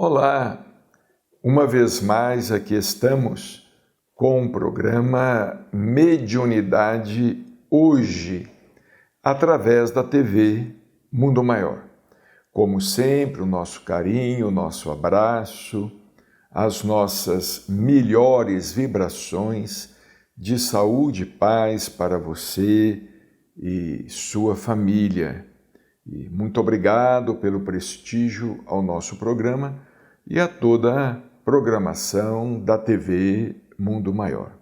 Olá, uma vez mais aqui estamos com o programa Mediunidade Hoje, através da TV Mundo Maior. Como sempre, o nosso carinho, o nosso abraço, as nossas melhores vibrações de saúde e paz para você e sua família. E muito obrigado pelo prestígio ao nosso programa e a toda a programação da TV Mundo Maior.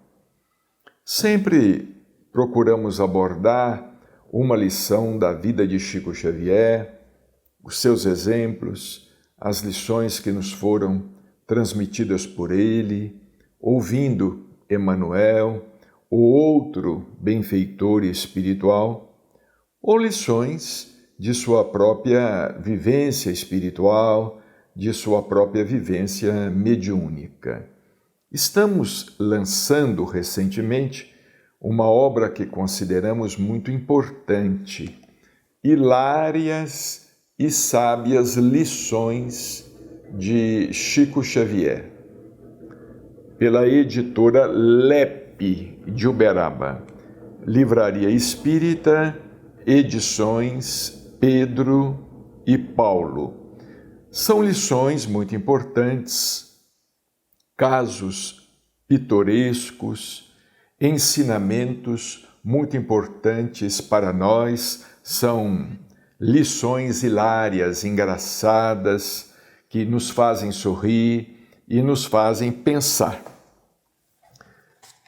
Sempre procuramos abordar uma lição da vida de Chico Xavier, os seus exemplos, as lições que nos foram transmitidas por ele, ouvindo Emmanuel, ou outro benfeitor espiritual, ou lições de sua própria vivência espiritual, de sua própria vivência mediúnica. Estamos lançando recentemente uma obra que consideramos muito importante, Hilárias e Sábias Lições de Chico Xavier, pela editora LEP de Uberaba, Livraria Espírita, Edições Pedro e Paulo. São lições muito importantes, casos pitorescos, ensinamentos muito importantes para nós, são lições hilárias, engraçadas, que nos fazem sorrir e nos fazem pensar.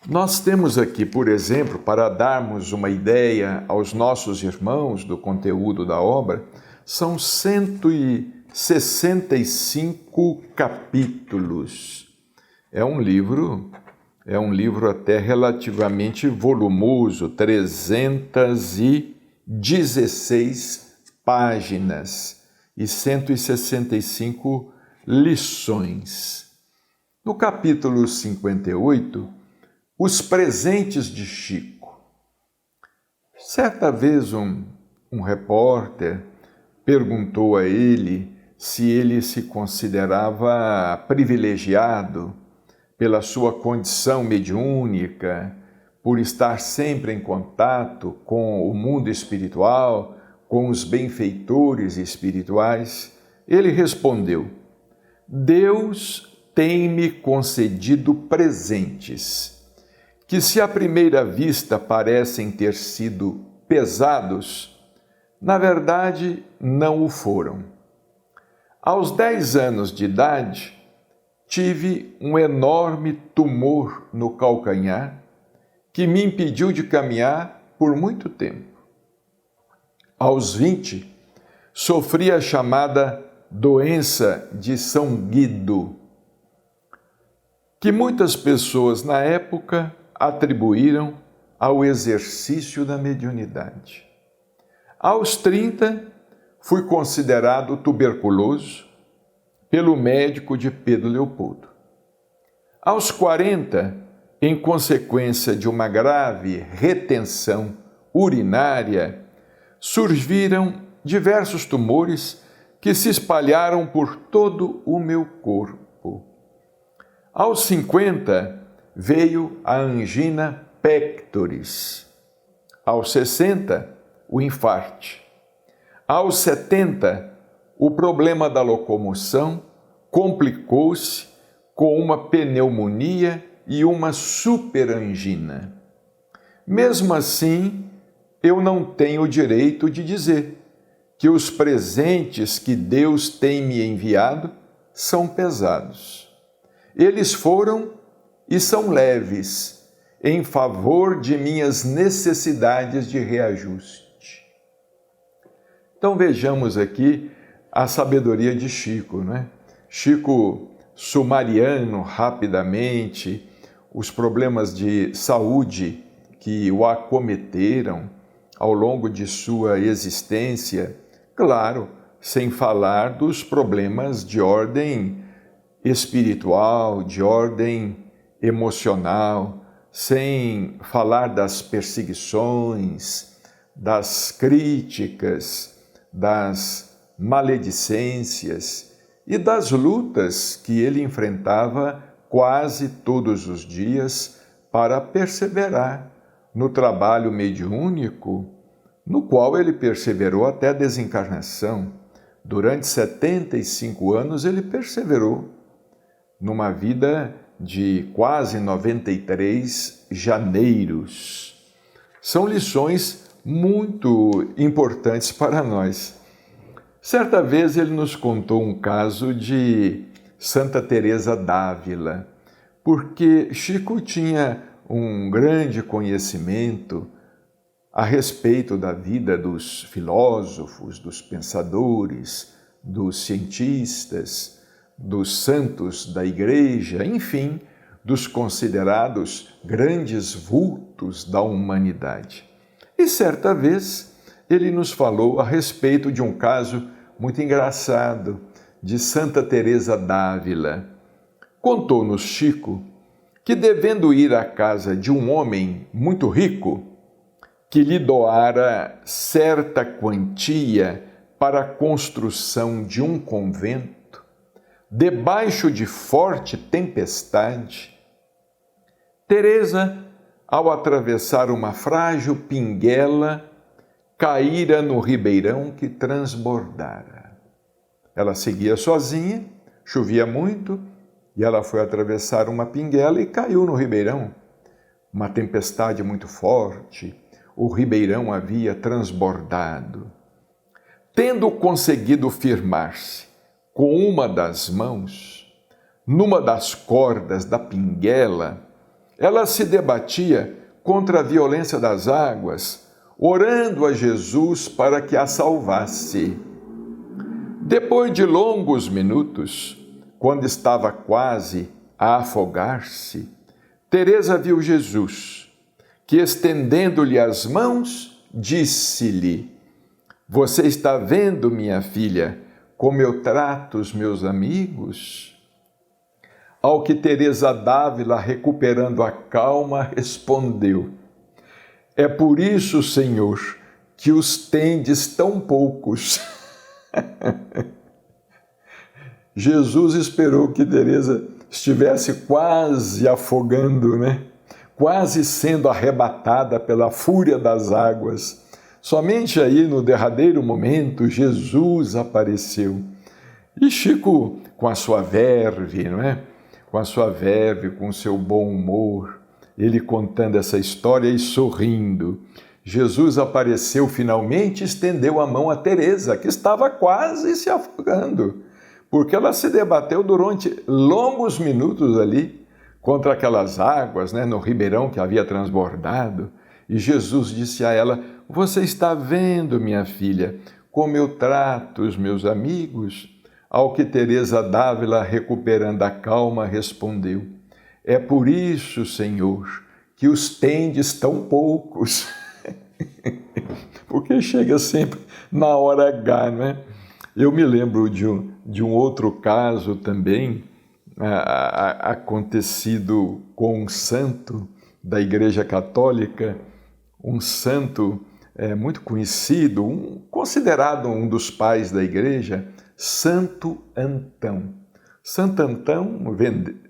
Nós temos aqui, por exemplo, para darmos uma ideia aos nossos irmãos do conteúdo da obra, são 165 capítulos. É um livro até relativamente volumoso, 316 páginas e 165 lições. No capítulo 58, os presentes de Chico. Certa vez um repórter perguntou a ele se ele se considerava privilegiado pela sua condição mediúnica, por estar sempre em contato com o mundo espiritual, com os benfeitores espirituais. Ele respondeu: Deus tem-me concedido presentes que, se à primeira vista parecem ter sido pesados, na verdade não o foram. Aos 10 anos de idade, tive um enorme tumor no calcanhar que me impediu de caminhar por muito tempo. Aos 20, sofri a chamada doença de São Guido, que muitas pessoas na época atribuíram ao exercício da mediunidade. Aos 30, fui considerado tuberculoso pelo médico de Pedro Leopoldo. Aos 40, em consequência de uma grave retenção urinária, surgiram diversos tumores que se espalharam por todo o meu corpo. Aos 50, veio a angina pectoris. Aos 60, o infarte. Aos 70, o problema da locomoção complicou-se com uma pneumonia e uma superangina. Mesmo assim, eu não tenho o direito de dizer que os presentes que Deus tem me enviado são pesados. Eles foram e são leves em favor de minhas necessidades de reajuste. Então vejamos aqui a sabedoria de Chico, né? Chico, sumariando rapidamente os problemas de saúde que o acometeram ao longo de sua existência, claro, sem falar dos problemas de ordem espiritual, de ordem emocional, sem falar das perseguições, das críticas, das maledicências e das lutas que ele enfrentava quase todos os dias para perseverar no trabalho mediúnico, no qual ele perseverou até a desencarnação. Durante 75 anos ele perseverou numa vida de quase 93 janeiros. São lições muito importantes para nós. Certa vez ele nos contou um caso de Santa Teresa d'Ávila, porque Chico tinha um grande conhecimento a respeito da vida dos filósofos, dos pensadores, dos cientistas, dos santos da Igreja, enfim, dos considerados grandes vultos da humanidade. E certa vez ele nos falou a respeito de um caso muito engraçado de Santa Teresa d'Ávila. Contou-nos Chico que, devendo ir à casa de um homem muito rico, que lhe doara certa quantia para a construção de um convento, debaixo de forte tempestade, Teresa, ao atravessar uma frágil pinguela, caíra no ribeirão que transbordara. Ela seguia sozinha, chovia muito, e ela foi atravessar uma pinguela e caiu no ribeirão. Uma tempestade muito forte, o ribeirão havia transbordado. Tendo conseguido firmar-se com uma das mãos, numa das cordas da pinguela, ela se debatia contra a violência das águas, orando a Jesus para que a salvasse. Depois de longos minutos, quando estava quase a afogar-se, Teresa viu Jesus, que, estendendo-lhe as mãos, disse-lhe: "Você está vendo, minha filha, como eu trato os meus amigos?" Ao que Teresa d'Ávila, recuperando a calma, respondeu: "É por isso, Senhor, que os tendes tão poucos." Jesus esperou que Teresa estivesse quase afogando, né? Quase sendo arrebatada pela fúria das águas. Somente aí, no derradeiro momento, Jesus apareceu. E Chico, com a sua verve, não é? Com a sua verve, com o seu bom humor, ele contando essa história e sorrindo. Jesus apareceu finalmente e estendeu a mão a Teresa, que estava quase se afogando, porque ela se debateu durante longos minutos ali contra aquelas águas, né, no ribeirão que havia transbordado. E Jesus disse a ela: "Você está vendo, minha filha, como eu trato os meus amigos?" Ao que Teresa d'Ávila, recuperando a calma, respondeu: "É por isso, Senhor, que os tendes tão poucos." Porque chega sempre na hora H, não é? Eu me lembro de um outro caso também, acontecido com um santo da Igreja Católica, um santo muito conhecido, considerado um dos pais da Igreja, Santo Antão. Santo Antão,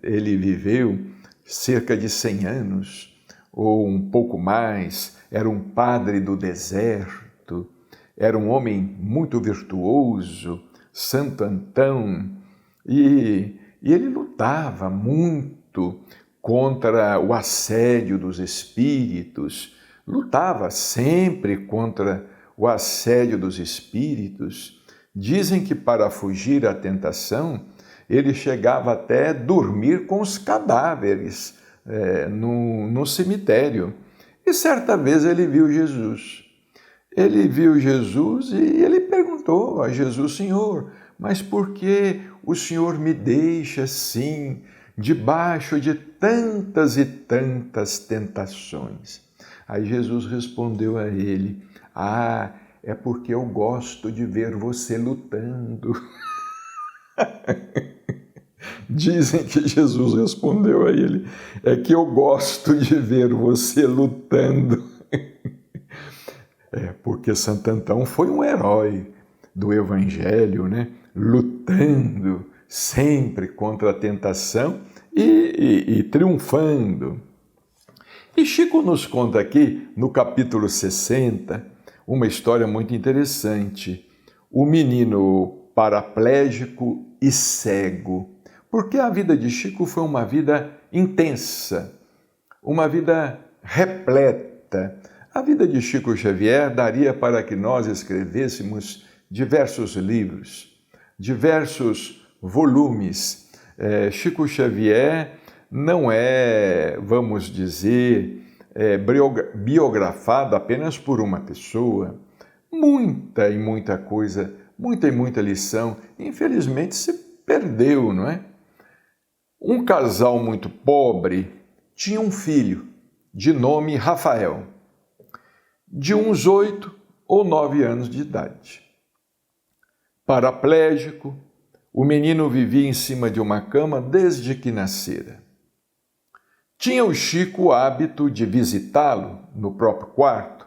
ele viveu cerca de 100 anos, ou um pouco mais, era um padre do deserto, era um homem muito virtuoso, Santo Antão, e ele lutava muito contra o assédio dos espíritos, lutava sempre contra o assédio dos espíritos. Dizem que, para fugir à tentação, ele chegava até dormir com os cadáveres no cemitério. E certa vez ele viu Jesus. Ele viu Jesus e ele perguntou a Jesus: Senhor, mas por que o Senhor me deixa assim, debaixo de tantas e tantas tentações? Aí Jesus respondeu a ele: ah, é porque eu gosto de ver você lutando. Dizem que Jesus respondeu a ele: é que eu gosto de ver você lutando. Porque Santo Antão foi um herói do Evangelho, né? Lutando sempre contra a tentação e triunfando. E Chico nos conta aqui, no capítulo 60, uma história muito interessante. O menino paraplégico e cego. Porque a vida de Chico foi uma vida intensa, uma vida repleta. A vida de Chico Xavier daria para que nós escrevêssemos diversos livros, diversos volumes. Chico Xavier não é, vamos dizer, biografado apenas por uma pessoa. Muita e muita coisa, muita e muita lição, infelizmente se perdeu, não é? Um casal muito pobre tinha um filho, de nome Rafael, de uns 8 ou 9 anos de idade. Paraplégico, o menino vivia em cima de uma cama desde que nascera. Tinha o Chico o hábito de visitá-lo no próprio quarto,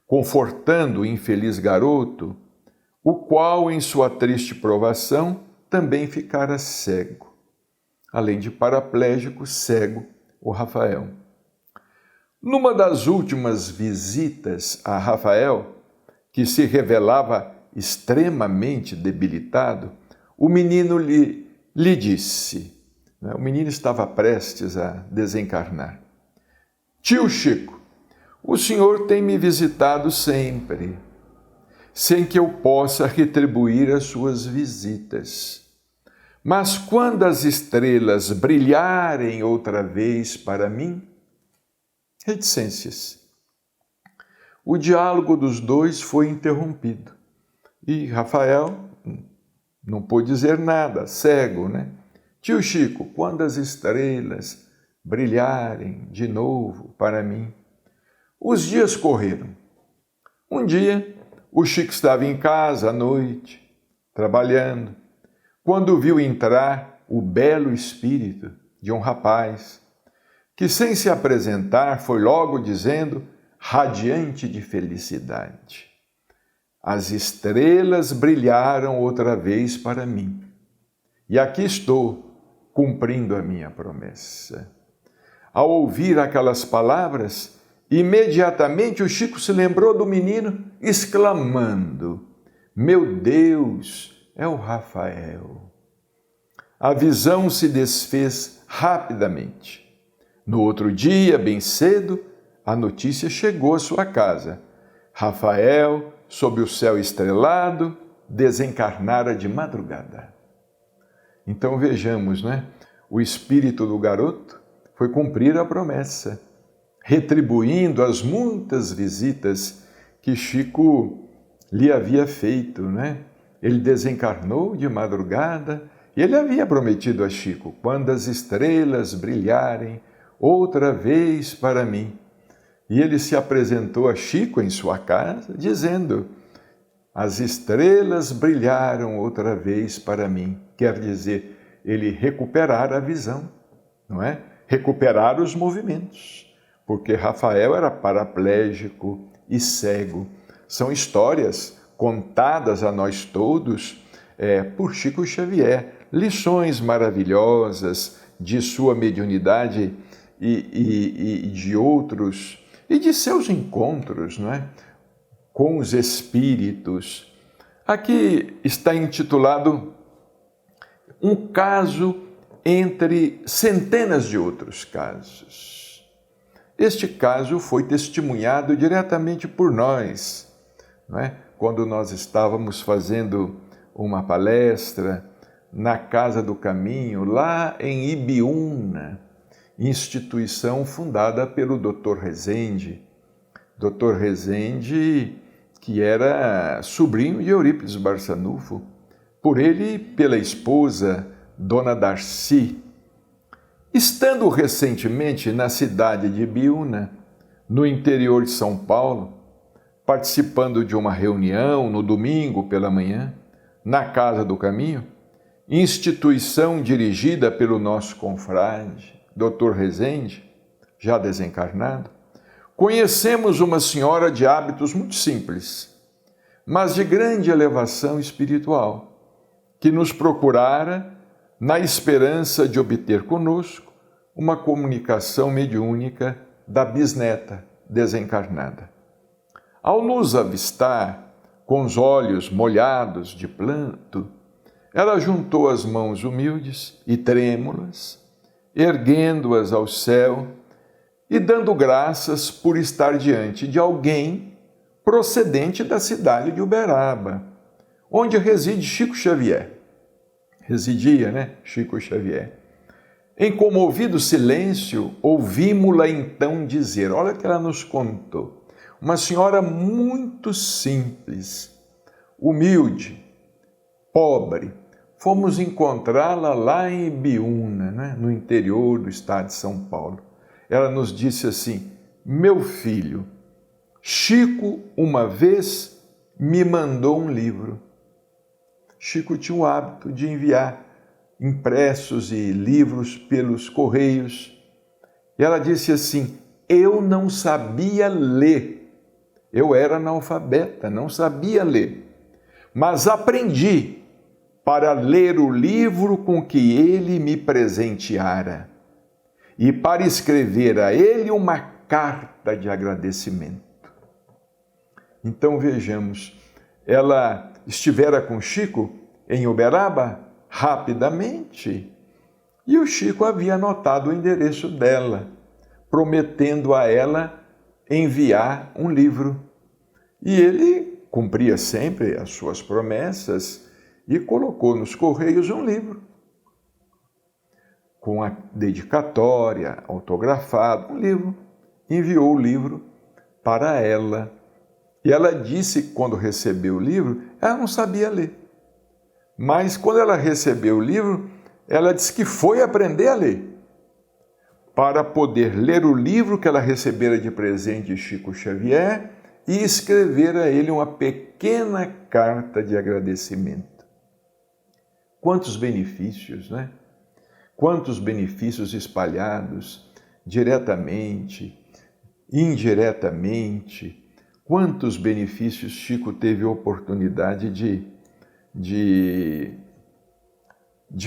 confortando o infeliz garoto, o qual, em sua triste provação, também ficara cego. Além de paraplégico, cego, o Rafael. Numa das últimas visitas a Rafael, que se revelava extremamente debilitado, o menino lhe disse, o menino estava prestes a desencarnar: Tio Chico, o senhor tem me visitado sempre, sem que eu possa retribuir as suas visitas. Mas quando as estrelas brilharem outra vez para mim... Reticências. O diálogo dos dois foi interrompido. E Rafael não pôde dizer nada, cego, né? Tio Chico, quando as estrelas brilharem de novo para mim... Os dias correram. Um dia, o Chico estava em casa à noite, trabalhando, quando viu entrar o belo espírito de um rapaz, que sem se apresentar foi logo dizendo, radiante de felicidade: as estrelas brilharam outra vez para mim, e aqui estou, cumprindo a minha promessa. Ao ouvir aquelas palavras, imediatamente o Chico se lembrou do menino, exclamando: meu Deus, é o Rafael. A visão se desfez rapidamente. No outro dia, bem cedo, a notícia chegou à sua casa. Rafael, sob o céu estrelado, desencarnara de madrugada. Então vejamos, né? O espírito do garoto foi cumprir a promessa, retribuindo as muitas visitas que Chico lhe havia feito, né? Ele desencarnou de madrugada e ele havia prometido a Chico: quando as estrelas brilharem outra vez para mim. E ele se apresentou a Chico em sua casa, dizendo: as estrelas brilharam outra vez para mim. Quer dizer, ele recuperar a visão, não é? Recuperar os movimentos, porque Rafael era paraplégico e cego. São histórias contadas a nós todos por Chico Xavier, lições maravilhosas de sua mediunidade e de outros, e de seus encontros, não é? Com os espíritos. Aqui está intitulado um caso entre centenas de outros casos. Este caso foi testemunhado diretamente por nós, não é? Quando nós estávamos fazendo uma palestra na Casa do Caminho, lá em Ibiúna, instituição fundada pelo Dr. Rezende. Dr. Rezende, que era sobrinho de Eurípides Barçanufo, por ele e pela esposa, Dona Darcy. Estando recentemente na cidade de Biúna, no interior de São Paulo, participando de uma reunião no domingo pela manhã, na Casa do Caminho, instituição dirigida pelo nosso confrade, Dr. Rezende, já desencarnado, conhecemos uma senhora de hábitos muito simples, mas de grande elevação espiritual, que nos procurara na esperança de obter conosco uma comunicação mediúnica da bisneta desencarnada. Ao nos avistar, com os olhos molhados de pranto, ela juntou as mãos humildes e trêmulas, erguendo-as ao céu e dando graças por estar diante de alguém procedente da cidade de Uberaba, onde reside Chico Xavier. Residia, né? Chico Xavier. Em comovido silêncio, ouvimos-la então dizer, olha o que ela nos contou, uma senhora muito simples, humilde, pobre. Fomos encontrá-la lá em Biúna, né? No interior do estado de São Paulo. Ela nos disse assim, meu filho, Chico uma vez me mandou um livro. Chico tinha o hábito de enviar impressos e livros pelos correios. E ela disse assim, eu não sabia ler. Eu era analfabeta, não sabia ler. Mas aprendi para ler o livro com que ele me presenteara e para escrever a ele uma carta de agradecimento. Então vejamos, ela estivera com Chico em Uberaba rapidamente e o Chico havia anotado o endereço dela, prometendo a ela enviar um livro. E ele cumpria sempre as suas promessas e colocou nos correios um livro com a dedicatória, autografado, um livro. Enviou o livro para ela. E ela disse que quando recebeu o livro, ela não sabia ler. Mas quando ela recebeu o livro, ela disse que foi aprender a ler, para poder ler o livro que ela recebera de presente de Chico Xavier e escrever a ele uma pequena carta de agradecimento. Quantos benefícios, né? Quantos benefícios espalhados diretamente, indiretamente. Quantos benefícios Chico teve a oportunidade de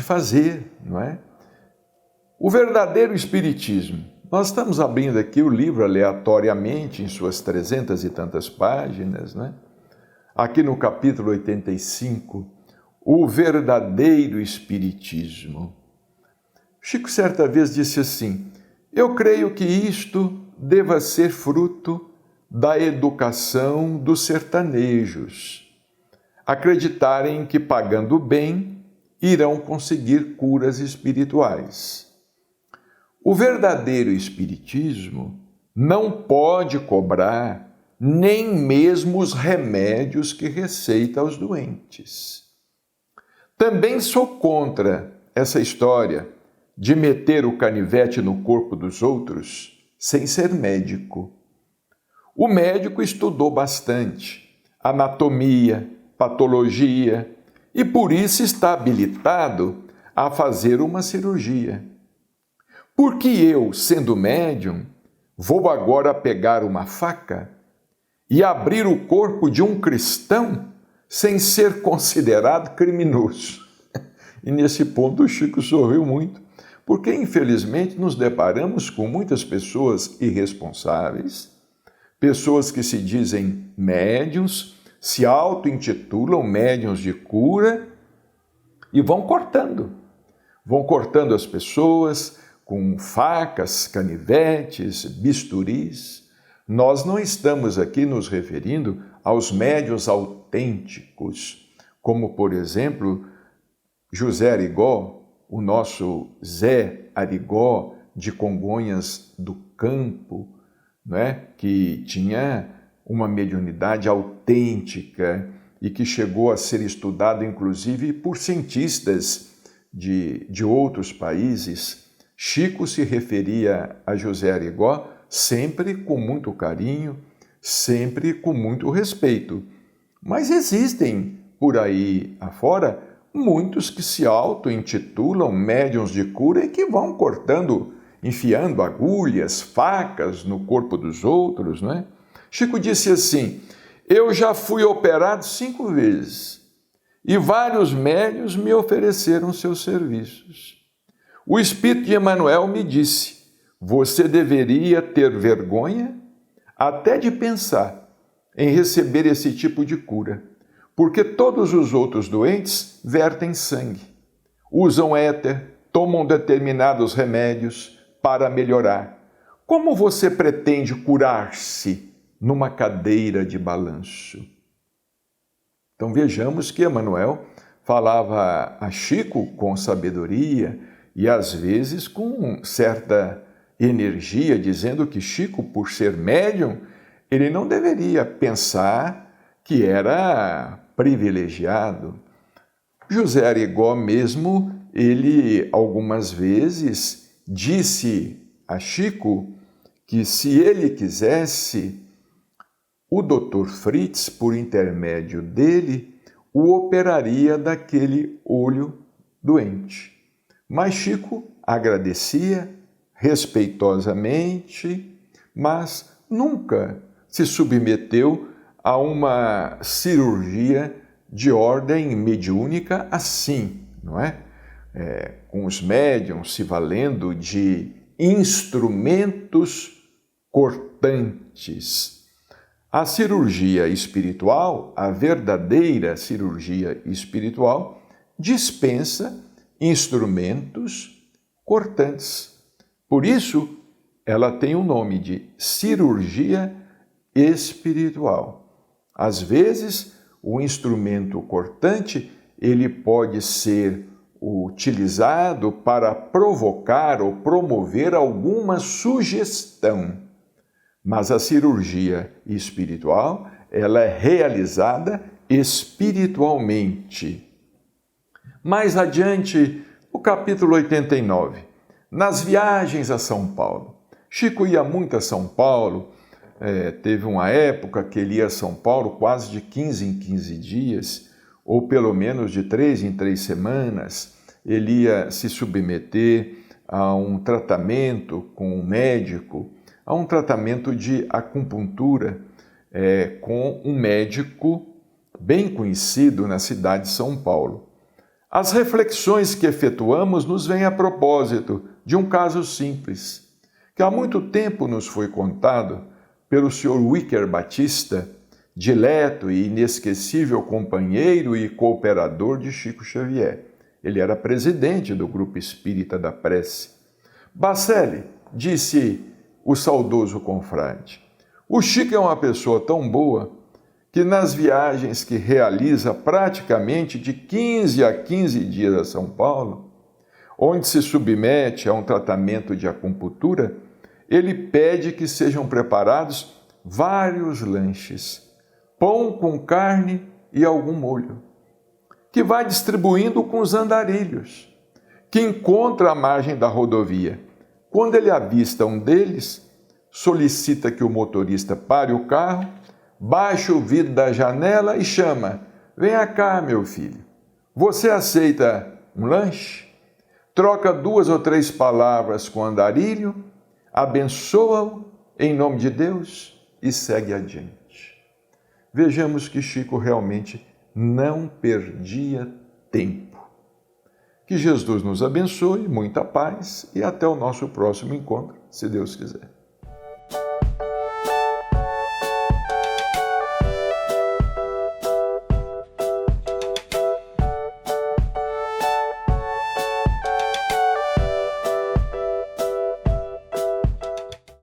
fazer, não é? O verdadeiro Espiritismo. Nós estamos abrindo aqui o livro aleatoriamente, em suas 300 e tantas páginas, né? Aqui no capítulo 85, o verdadeiro Espiritismo. Chico certa vez disse assim, eu creio que isto deva ser fruto da educação dos sertanejos, acreditarem que pagando bem irão conseguir curas espirituais. O verdadeiro Espiritismo não pode cobrar nem mesmo os remédios que receita aos doentes. Também sou contra essa história de meter o canivete no corpo dos outros sem ser médico. O médico estudou bastante anatomia, patologia e por isso está habilitado a fazer uma cirurgia. Porque eu, sendo médium, vou agora pegar uma faca e abrir o corpo de um cristão sem ser considerado criminoso? E nesse ponto o Chico sorriu muito, porque infelizmente nos deparamos com muitas pessoas irresponsáveis, pessoas que se dizem médiuns, se auto-intitulam médiuns de cura e vão cortando as pessoas com facas, canivetes, bisturis. Nós não estamos aqui nos referindo aos médiuns autênticos, como por exemplo José Arigó, o nosso Zé Arigó de Congonhas do Campo, né? Que tinha uma mediunidade autêntica e que chegou a ser estudado, inclusive, por cientistas de outros países. Chico se referia a José Arigó sempre com muito carinho, sempre com muito respeito. Mas existem por aí afora muitos que se auto-intitulam médiuns de cura e que vão cortando, enfiando agulhas, facas no corpo dos outros, não é? Chico disse assim: eu já fui operado 5 vezes e vários médiuns me ofereceram seus serviços. O Espírito de Emmanuel me disse: você deveria ter vergonha até de pensar em receber esse tipo de cura, porque todos os outros doentes vertem sangue, usam éter, tomam determinados remédios para melhorar. Como você pretende curar-se numa cadeira de balanço? Então vejamos que Emmanuel falava a Chico com sabedoria e às vezes com certa energia, dizendo que Chico, por ser médium, ele não deveria pensar que era privilegiado. José Arigó mesmo, ele algumas vezes disse a Chico que se ele quisesse, o Dr. Fritz, por intermédio dele, o operaria daquele olho doente. Mas Chico agradecia respeitosamente, mas nunca se submeteu a uma cirurgia de ordem mediúnica assim, não é? Com os médiuns se valendo de instrumentos cortantes. A cirurgia espiritual, a verdadeira cirurgia espiritual, dispensa instrumentos cortantes. Por isso, ela tem o nome de cirurgia espiritual. Às vezes, o instrumento cortante, ele pode ser utilizado para provocar ou promover alguma sugestão. Mas a cirurgia espiritual, ela é realizada espiritualmente. Mais adiante, o capítulo 89, nas viagens a São Paulo. Chico ia muito a São Paulo, teve uma época que ele ia a São Paulo quase de 15 em 15 dias, ou pelo menos de 3 em 3 semanas. Ele ia se submeter a um tratamento com um médico, a um tratamento de acupuntura com um médico bem conhecido na cidade de São Paulo. As reflexões que efetuamos nos vêm a propósito de um caso simples, que há muito tempo nos foi contado pelo Sr. Wicker Batista, dileto e inesquecível companheiro e cooperador de Chico Xavier. Ele era presidente do Grupo Espírita da Prece. Bacelli, disse o saudoso confrade, o Chico é uma pessoa tão boa que nas viagens que realiza praticamente de 15 a 15 dias a São Paulo, onde se submete a um tratamento de acupuntura, ele pede que sejam preparados vários lanches, pão com carne e algum molho, que vai distribuindo com os andarilhos, que encontra à margem da rodovia. Quando ele avista um deles, solicita que o motorista pare o carro, baixa o vidro da janela e chama: venha cá, meu filho, você aceita um lanche? Troca 2 ou 3 palavras com o andarilho, abençoa-o em nome de Deus e segue adiante. Vejamos que Chico realmente não perdia tempo. Que Jesus nos abençoe, muita paz e até o nosso próximo encontro, se Deus quiser.